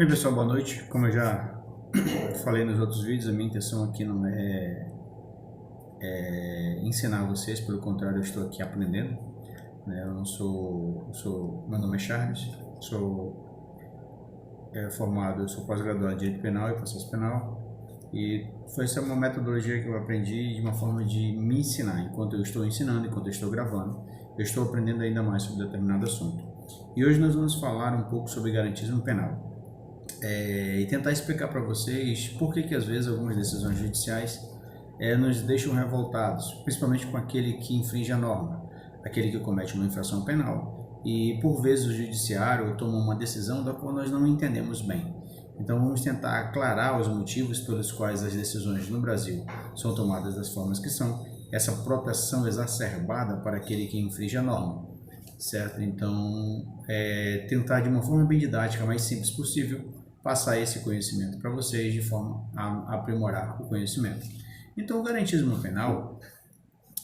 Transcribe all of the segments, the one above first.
Bem, pessoal, boa noite. Como eu já falei nos outros vídeos, a minha intenção aqui não é ensinar vocês, pelo contrário, eu estou aqui aprendendo, né? Eu não sou, meu nome é Charles, eu sou pós-graduado em Direito Penal e Processo Penal, e essa é uma metodologia que eu aprendi de uma forma de me ensinar. Enquanto eu estou ensinando, enquanto eu estou gravando, eu estou aprendendo ainda mais sobre determinado assunto. E hoje nós vamos falar um pouco sobre garantismo penal. E tentar explicar para vocês por que às vezes algumas decisões judiciais nos deixam revoltados, principalmente com aquele que infringe a norma, aquele que comete uma infração penal, e por vezes o judiciário toma uma decisão da qual nós não entendemos bem. Então vamos tentar aclarar os motivos pelos quais as decisões no Brasil são tomadas das formas que são, essa proteção exacerbada para aquele que infringe a norma, certo? Então tentar de uma forma bem didática, mais simples possível, passar esse conhecimento para vocês de forma a aprimorar o conhecimento. Então, o garantismo penal,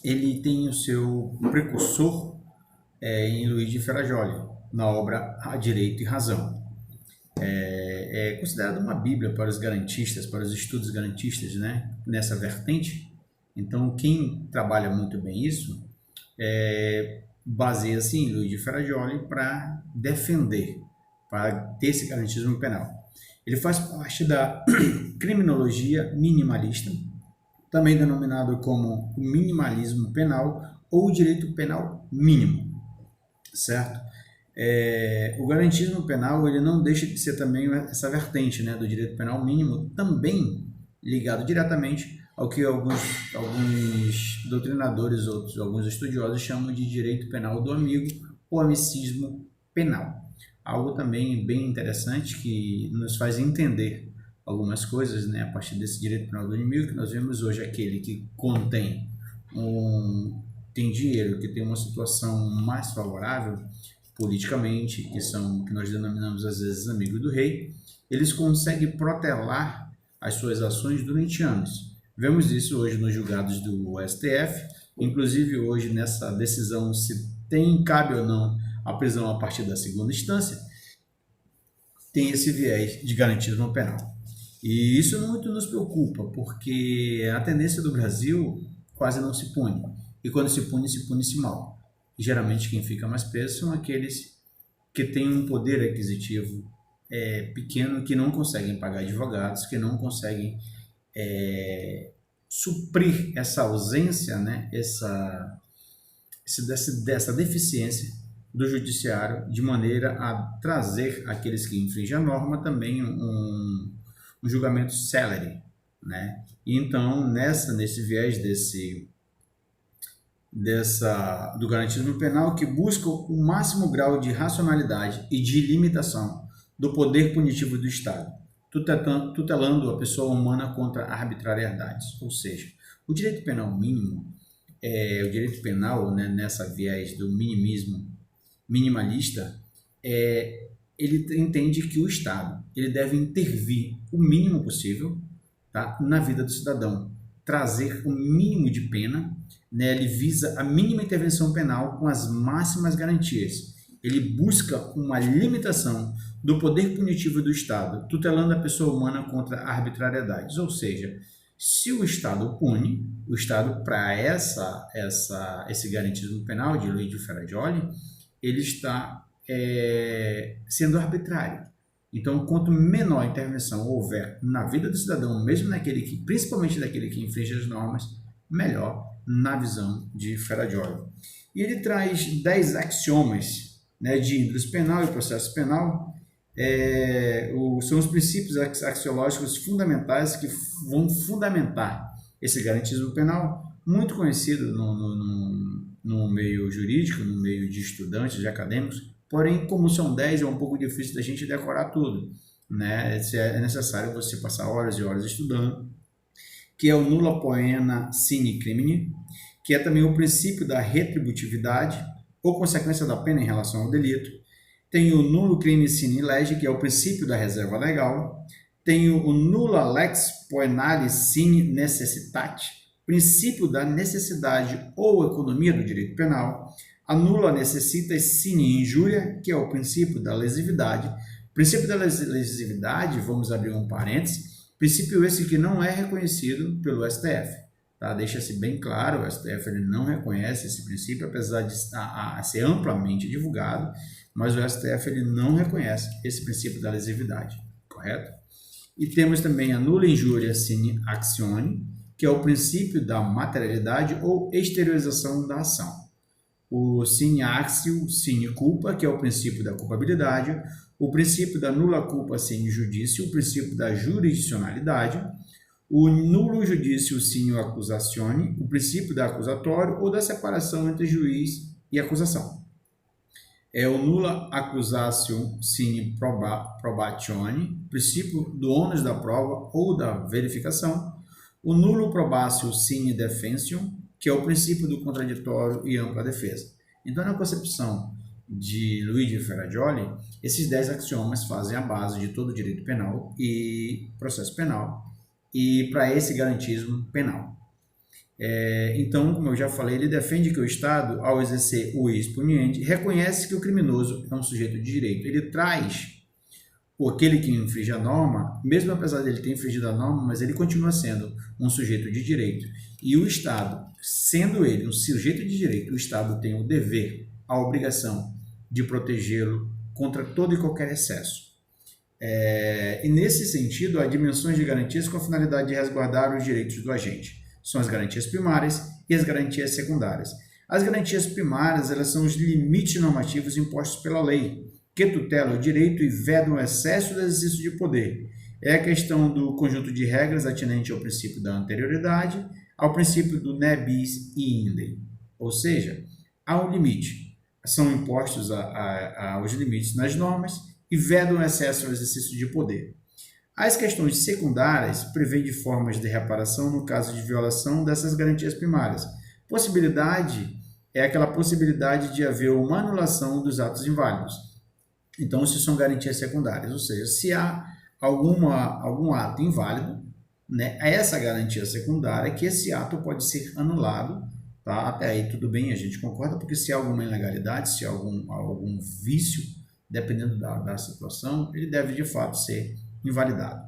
ele tem o seu precursor em Luiz de Ferrajoli, na obra A Direito e Razão. É considerado uma bíblia para os garantistas, para os estudos garantistas, né? Nessa vertente. Então, quem trabalha muito bem isso, baseia-se em Luiz de Ferrajoli para defender, para ter esse garantismo penal. Ele faz parte da criminologia minimalista, também denominado como o minimalismo penal ou direito penal mínimo, certo? O garantismo penal ele não deixa de ser também essa vertente, né, do direito penal mínimo, também ligado diretamente ao que alguns doutrinadores, alguns estudiosos chamam de direito penal do amigo ou amicismo penal. Algo também bem interessante que nos faz entender algumas coisas, né, a partir desse direito penal do inimigo, que nós vemos hoje aquele que tem dinheiro, que tem uma situação mais favorável politicamente, que nós denominamos às vezes amigos do rei, eles conseguem protelar as suas ações durante anos. Vemos isso hoje nos julgados do STF, inclusive hoje nessa decisão se cabe ou não a prisão a partir da segunda instância, tem esse viés de garantismo penal. E isso muito nos preocupa, porque a tendência do Brasil quase não se pune. E quando se pune-se mal. E geralmente quem fica mais preso são aqueles que têm um poder aquisitivo pequeno, que não conseguem pagar advogados, que não conseguem suprir essa ausência, né, dessa deficiência do judiciário, de maneira a trazer aqueles que infringem a norma também um julgamento célere, né? E então, nesse viés do garantismo penal, que busca o máximo grau de racionalidade e de limitação do poder punitivo do Estado, tutelando a pessoa humana contra arbitrariedades. Ou seja, o direito penal mínimo, o direito penal, né, nessa viés do minimalista, ele entende que o Estado ele deve intervir o mínimo possível, tá, na vida do cidadão, trazer o mínimo de pena, né, ele visa a mínima intervenção penal com as máximas garantias. Ele busca uma limitação do poder punitivo do Estado, tutelando a pessoa humana contra arbitrariedades. Ou seja, se o Estado pune, o Estado, para esse garantismo penal de Luiz de Ferrajoli, ele está sendo arbitrário. Então, quanto menor intervenção houver na vida do cidadão, mesmo principalmente daquele que infringe as normas, melhor na visão de Ferrajoli. E ele traz 10 axiomas, né, de índole penal e processo penal. São os princípios axiológicos fundamentais que vão fundamentar esse garantismo penal, muito conhecido no meio jurídico, no meio de estudantes, de acadêmicos. Porém, como são 10, é um pouco difícil da gente decorar tudo, né? É necessário você passar horas e horas estudando, que é o nulla poena sine crimine, que é também o princípio da retributividade ou consequência da pena em relação ao delito. Tem o nullo crime sine lege, que é o princípio da reserva legal. Tem o nulla lex poenale sine necessitate, princípio da necessidade ou economia do direito penal. A nulla necessitas sine injuria, que é o princípio da lesividade, Princípio da lesividade, vamos abrir um parênteses, princípio esse que não é reconhecido pelo STF. Tá? Deixa-se bem claro, o STF ele não reconhece esse princípio, apesar de ser amplamente divulgado, mas o STF ele não reconhece esse princípio da lesividade, correto? E temos também a nulla injuria sine actione, que é o princípio da materialidade ou exteriorização da ação. O sine actio sine culpa, que é o princípio da culpabilidade, o princípio da nulla culpa sine judicio, o princípio da jurisdicionalidade, o nullo judicio sine accusatione, o princípio da acusatório ou da separação entre juiz e acusação. É o nulla accusatio sine probatione, princípio do ônus da prova ou da verificação, o nullo probatio sine defensio, que é o princípio do contraditório e ampla defesa. Então, na concepção de Luigi Ferrajoli, esses 10 axiomas fazem a base de todo o direito penal e processo penal e para esse garantismo penal. Então, como eu já falei, ele defende que o Estado, ao exercer o ius puniendi, reconhece que o criminoso é um sujeito de direito. Ele traz aquele que infringe a norma, mesmo apesar dele ter infringido a norma, mas ele continua sendo um sujeito de direito. E o Estado, sendo ele um sujeito de direito, o Estado tem o dever, a obrigação de protegê-lo contra todo e qualquer excesso. E nesse sentido, há dimensões de garantias com a finalidade de resguardar os direitos do agente. São as garantias primárias e as garantias secundárias. As garantias primárias, elas são os limites normativos impostos pela lei, que tutelam o direito e vedam o excesso do exercício de poder. É a questão do conjunto de regras atinente ao princípio da anterioridade, ao princípio do ne bis in idem. Ou seja, há um limite. São impostos os limites nas normas e vedam o excesso do exercício de poder. As questões secundárias prevêem de formas de reparação no caso de violação dessas garantias primárias. Possibilidade é aquela possibilidade de haver uma anulação dos atos inválidos. Então, isso são garantias secundárias, ou seja, se há algum ato inválido, né, essa garantia secundária é que esse ato pode ser anulado, tá? Até aí tudo bem, a gente concorda, porque se há alguma ilegalidade, se há algum vício, dependendo da situação, ele deve de fato ser invalidado.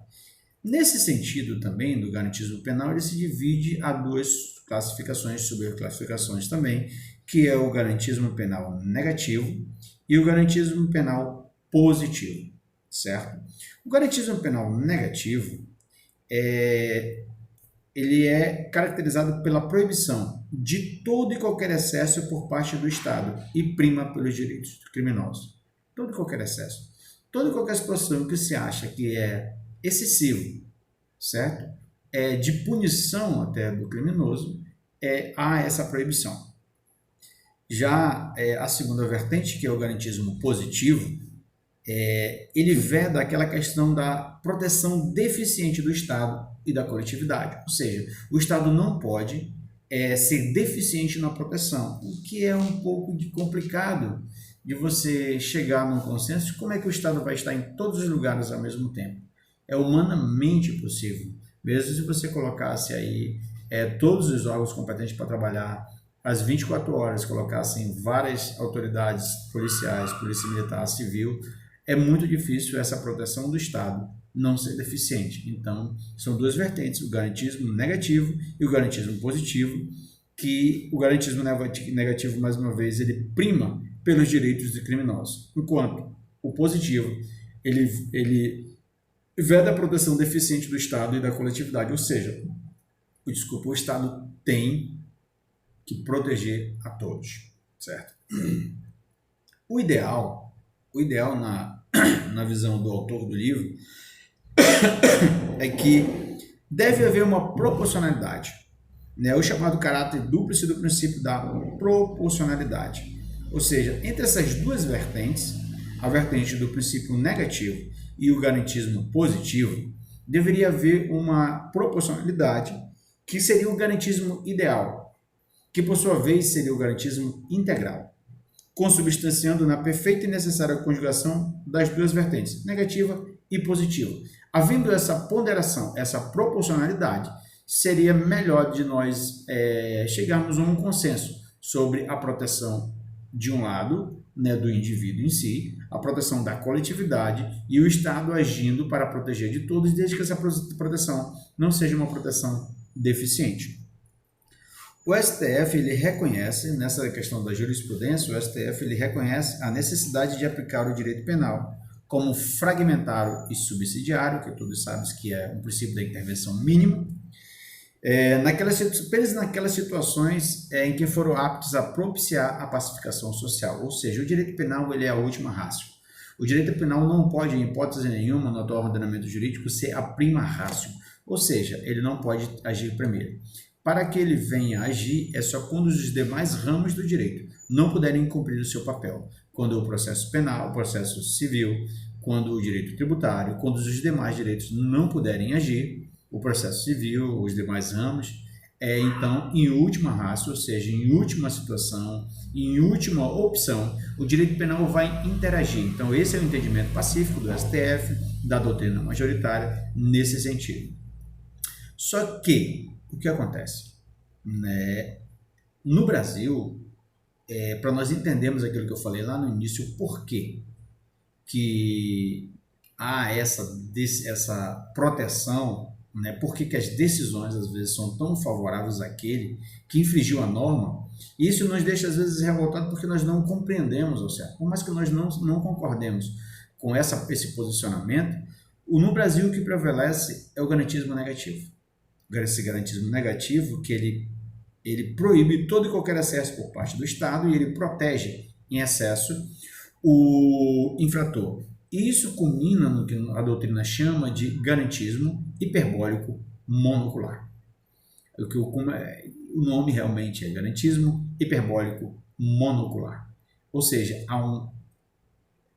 Nesse sentido também do garantismo penal, ele se divide a duas classificações, subclassificações também, que é o garantismo penal negativo e o garantismo penal positivo, certo? O garantismo penal negativo ele é caracterizado pela proibição de todo e qualquer excesso por parte do Estado e prima pelos direitos criminosos. Todo e qualquer excesso. Toda e qualquer situação que se acha que é excessivo, certo? De punição até do criminoso, há essa proibição. Já a segunda vertente, que é o garantismo positivo, ele veda aquela questão da proteção deficiente do Estado e da coletividade. Ou seja, o Estado não pode ser deficiente na proteção, o que é um pouco complicado de você chegar num consenso de como é que o Estado vai estar em todos os lugares ao mesmo tempo. É humanamente possível. Mesmo se você colocasse aí todos os órgãos competentes para trabalhar às 24 horas, colocassem várias autoridades policiais, polícia militar, civil, é muito difícil essa proteção do Estado não ser deficiente. Então, são duas vertentes, o garantismo negativo e o garantismo positivo, que o garantismo negativo, mais uma vez, ele prima pelos direitos de criminosos, enquanto o positivo, ele veda a proteção deficiente do Estado e da coletividade, ou seja, o Estado tem que proteger a todos, certo? O ideal na visão do autor do livro é que deve haver uma proporcionalidade, né? O chamado caráter dúplice do princípio da proporcionalidade. Ou seja, entre essas duas vertentes, a vertente do princípio negativo e o garantismo positivo, deveria haver uma proporcionalidade que seria o garantismo ideal, que por sua vez seria o garantismo integral, consubstanciando na perfeita e necessária conjugação das duas vertentes, negativa e positiva. Havendo essa ponderação, essa proporcionalidade, seria melhor de nós chegarmos a um consenso sobre a proteção de um lado, né, do indivíduo em si, a proteção da coletividade e o Estado agindo para proteger de todos, desde que essa proteção não seja uma proteção deficiente. O STF ele reconhece, nessa questão da jurisprudência, o STF ele reconhece a necessidade de aplicar o direito penal como fragmentário e subsidiário, que todos sabem que é um princípio da intervenção mínimo, apenas naquelas situações em que foram aptos a propiciar a pacificação social, ou seja, o direito penal ele é a última ratio. O direito penal não pode, em hipótese nenhuma, no atual ordenamento jurídico, ser a prima ratio, ou seja, ele não pode agir primeiro. Para que ele venha a agir, é só quando os demais ramos do direito não puderem cumprir o seu papel. Quando o processo penal, o processo civil, quando o direito tributário, quando os demais direitos não puderem agir, o processo civil, os demais ramos, então, em última ratio, ou seja, em última situação, em última opção, o direito penal vai interagir. Então, esse é o entendimento pacífico do STF, da doutrina majoritária, nesse sentido. Só que, o que acontece? No Brasil, para nós entendermos aquilo que eu falei lá no início, por quê que há essa proteção, né? Por que as decisões às vezes são tão favoráveis àquele que infringiu a norma? Isso nos deixa às vezes revoltados porque nós não compreendemos ao certo. Por mais que nós não concordemos com esse posicionamento, no Brasil o que prevalece é o garantismo negativo. Esse garantismo negativo que ele proíbe todo e qualquer excesso por parte do Estado e ele protege em excesso o infrator. Isso culmina no que a doutrina chama de garantismo hiperbólico monocular. O nome realmente é garantismo hiperbólico monocular. Ou seja, há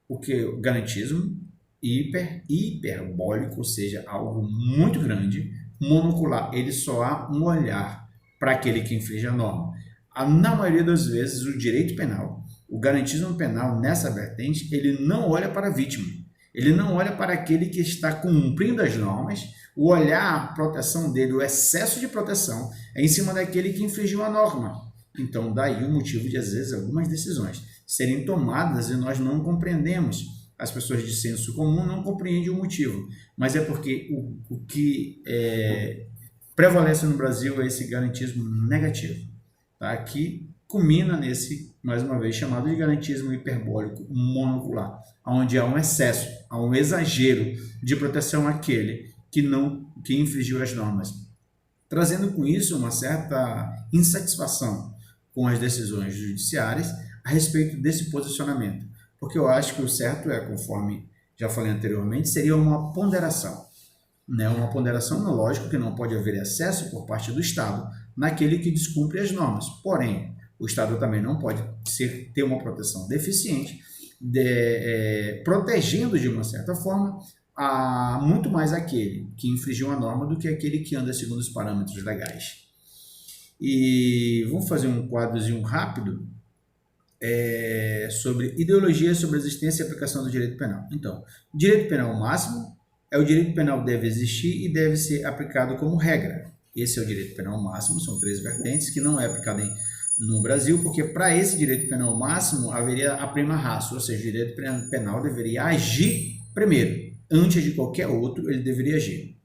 o garantismo hiperbólico, ou seja, algo muito grande, monocular, ele só há um olhar para aquele que infringe a norma. Na maioria das vezes, o direito penal, o garantismo penal nessa vertente, ele não olha para a vítima, ele não olha para aquele que está cumprindo as normas, o olhar, a proteção dele, o excesso de proteção é em cima daquele que infringiu a norma. Então, daí o motivo de, às vezes, algumas decisões serem tomadas e nós não compreendemos. As pessoas de senso comum não compreendem o motivo, mas é porque o que prevalece no Brasil é esse garantismo negativo, tá? Que culmina nesse, mais uma vez, chamado de garantismo hiperbólico monocular, onde há um excesso, há um exagero de proteção àquele que infringiu as normas, trazendo com isso uma certa insatisfação com as decisões judiciárias a respeito desse posicionamento. Porque eu acho que o certo conforme já falei anteriormente, seria uma ponderação. Né? Uma ponderação, lógico que não pode haver excesso por parte do Estado naquele que descumpre as normas. Porém, o Estado também não pode ter uma proteção deficiente, protegendo de uma certa forma muito mais aquele que infringiu a norma do que aquele que anda segundo os parâmetros legais. E vamos fazer um quadrozinho rápido sobre ideologia sobre a existência e aplicação do direito penal. Então, o direito penal máximo o direito penal deve existir e deve ser aplicado como regra. Esse é o direito penal máximo, são 3 vertentes que não é aplicado no Brasil, porque para esse direito penal máximo haveria a prima ratio, ou seja, o direito penal deveria agir primeiro, antes de qualquer outro ele deveria agir.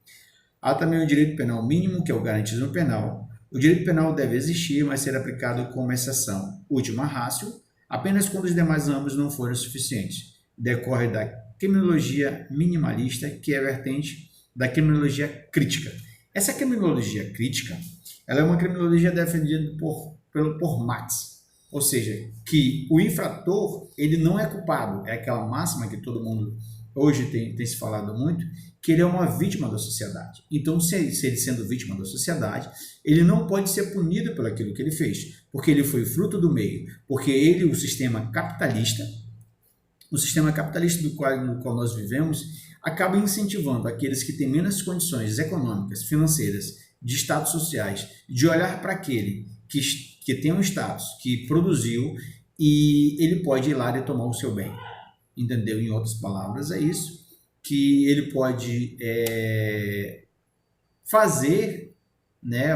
Há também o direito penal mínimo, que é o garantismo penal. O direito penal deve existir, mas ser aplicado como exceção, última ratio, apenas quando os demais ambos não forem suficientes. Decorre da criminologia minimalista, que é a vertente da criminologia crítica. Essa criminologia crítica, ela é uma criminologia defendida por Marx, ou seja, que o infrator ele não é culpado, é aquela máxima que todo mundo hoje tem se falado muito, que ele é uma vítima da sociedade. Então, se ele sendo vítima da sociedade, ele não pode ser punido por aquilo que ele fez, porque ele foi fruto do meio, porque o sistema capitalista no qual nós vivemos, acaba incentivando aqueles que têm menos condições econômicas, financeiras, de status sociais, de olhar para aquele que tem um status, que produziu, e ele pode ir lá e tomar o seu bem. Entendeu? Em outras palavras, é isso, que ele pode fazer, né,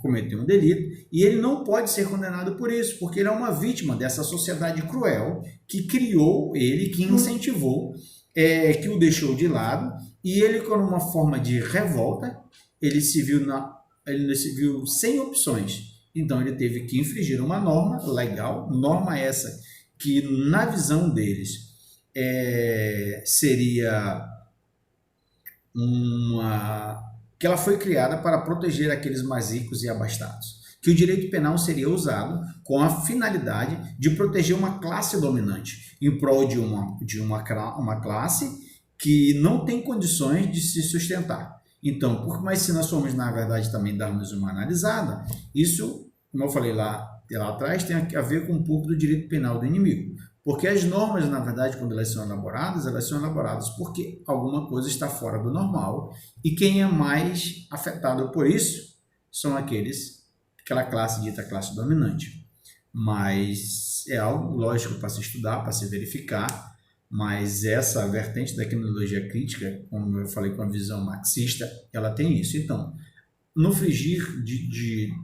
cometeu um delito e ele não pode ser condenado por isso, porque ele é uma vítima dessa sociedade cruel que criou ele, que incentivou, que o deixou de lado, e ele, com uma forma de revolta, ele se viu sem opções. Então ele teve que infringir uma norma legal, norma essa que na visão deles seria que ela foi criada para proteger aqueles mais ricos e abastados, que o direito penal seria usado com a finalidade de proteger uma classe dominante, em prol de uma classe que não tem condições de se sustentar. Então, mas se nós formos, na verdade, também darmos uma analisada, isso, como eu falei lá atrás, tem a ver com um pouco do direito penal do inimigo. Porque as normas, na verdade, quando elas são elaboradas porque alguma coisa está fora do normal, e quem é mais afetado por isso são aquela classe dita classe dominante. Mas é algo lógico para se estudar, para se verificar, mas essa vertente da criminologia crítica, como eu falei com a visão marxista, ela tem isso. Então, no frigir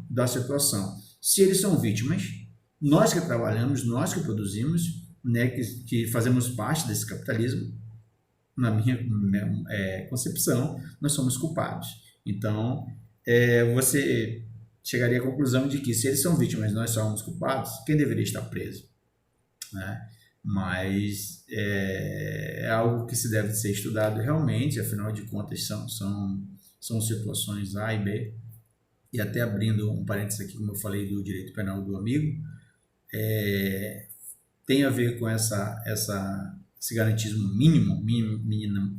da situação, se eles são vítimas, nós que trabalhamos, nós que produzimos, né, que fazemos parte desse capitalismo, na minha concepção, nós somos culpados. Então, você chegaria à conclusão de que se eles são vítimas, nós somos culpados, quem deveria estar preso? Né? Mas é algo que se deve ser estudado realmente, afinal de contas são situações A e B. E até abrindo um parênteses aqui, como eu falei do direito penal do amigo, tem a ver com esse garantismo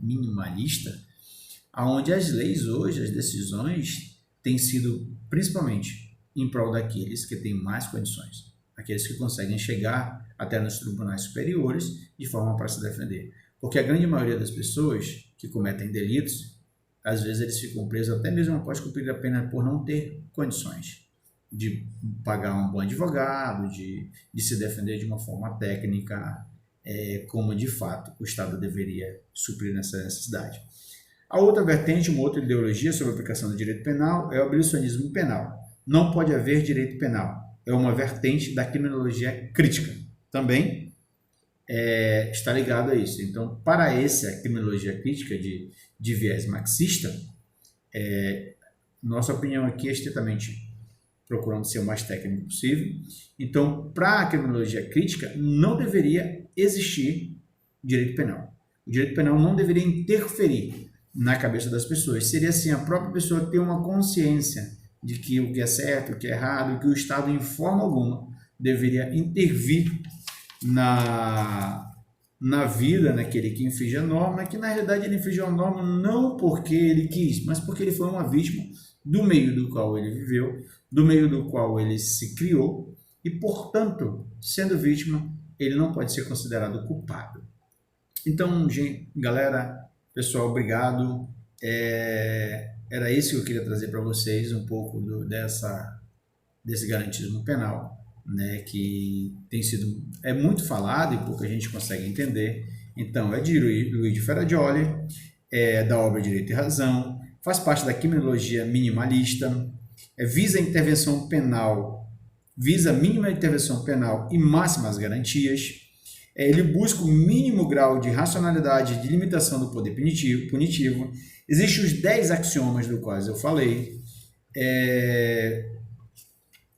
minimalista, onde as leis hoje, as decisões, têm sido principalmente em prol daqueles que têm mais condições, aqueles que conseguem chegar até nos tribunais superiores de forma para se defender. Porque a grande maioria das pessoas que cometem delitos, às vezes eles ficam presos até mesmo após cumprir a pena por não ter condições de pagar um bom advogado, de se defender de uma forma técnica, como de fato o Estado deveria suprir nessa necessidade. A outra vertente, uma outra ideologia sobre a aplicação do direito penal é o abolicionismo penal. Não pode haver direito penal. É uma vertente da criminologia crítica. Também está ligado a isso. Então, para essa criminologia crítica de viés marxista, nossa opinião aqui é estritamente procurando ser o mais técnico possível. Então, para a criminologia crítica, não deveria existir direito penal. O direito penal não deveria interferir na cabeça das pessoas. Seria assim, a própria pessoa ter uma consciência de que o que é certo, o que é errado, que o Estado, em forma alguma, deveria intervir na vida naquele que infringe a norma, que na realidade ele infringiu a norma não porque ele quis, mas porque ele foi uma vítima do meio do qual ele viveu, do meio do qual ele se criou, e, portanto, sendo vítima, ele não pode ser considerado culpado. Então, galera, pessoal, obrigado. Era isso que eu queria trazer para vocês, um pouco desse garantismo penal, né, que tem sido muito falado e pouca gente consegue entender. Então, é de Luigi Ferrajoli, da obra Direito e Razão, faz parte da criminologia minimalista, visa a intervenção penal, visa a mínima intervenção penal e máximas garantias. Ele busca o mínimo grau de racionalidade e de limitação do poder punitivo. Existem os 10 axiomas dos quais eu falei.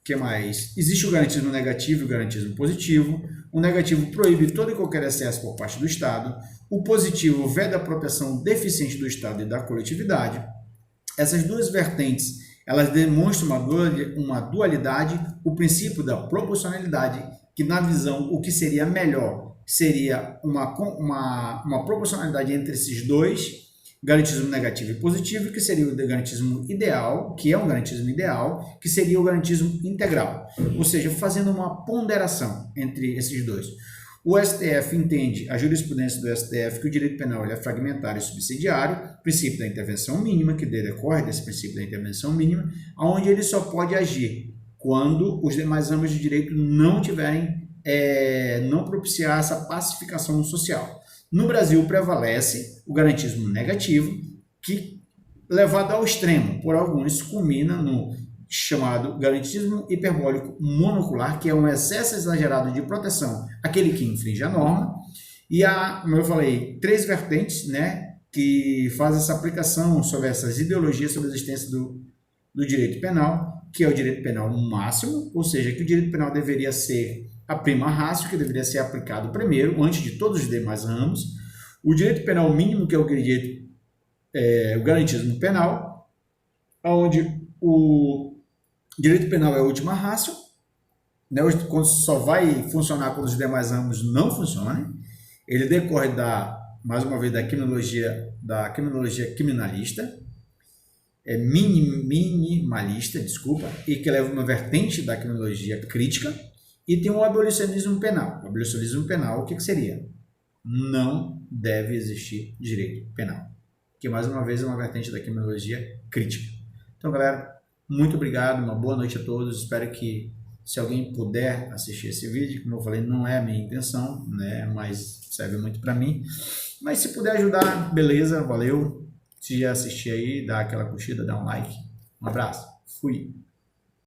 Que mais? Existe o garantismo negativo e o garantismo positivo. O negativo proíbe todo e qualquer excesso por parte do Estado. O positivo veda a proteção deficiente do Estado e da coletividade. Essas duas vertentes, elas demonstram uma dualidade, o princípio da proporcionalidade, que na visão o que seria melhor seria uma proporcionalidade entre esses dois, garantismo negativo e positivo, que seria o garantismo ideal, que é um garantismo ideal, que seria o garantismo integral, ou seja, fazendo uma ponderação entre esses dois. O STF entende, a jurisprudência do STF, que o direito penal é fragmentário e subsidiário, princípio da intervenção mínima, que decorre desse princípio da intervenção mínima, onde ele só pode agir quando os demais ramos de direito não propiciar essa pacificação social. No Brasil prevalece o garantismo negativo, que, levado ao extremo por alguns, culmina no chamado garantismo hiperbólico monocular, que é um excesso exagerado de proteção, aquele que infringe a norma, e há, como eu falei, 3 vertentes, né, que fazem essa aplicação sobre essas ideologias sobre a existência do direito penal, que é o direito penal máximo, ou seja, que o direito penal deveria ser a prima ratio, que deveria ser aplicado primeiro, antes de todos os demais ramos, o direito penal mínimo, que é o direito, o garantismo penal, onde o direito penal é a última ratio, né, quando só vai funcionar quando os demais ramos não funcionem. Ele decorre mais uma vez, da criminologia criminalista, minimalista, desculpa, e que leva uma vertente da criminologia crítica, e tem o abolicionismo penal. O abolicionismo penal, o que seria? Não deve existir direito penal, que mais uma vez é uma vertente da criminologia crítica. Então, galera, muito obrigado, uma boa noite a todos. Espero que, se alguém puder assistir esse vídeo, como eu falei, não é a minha intenção, né, mas serve muito para mim. Mas se puder ajudar, beleza, valeu. Se já assistir aí, dá aquela curtida, dá um like. Um abraço, fui.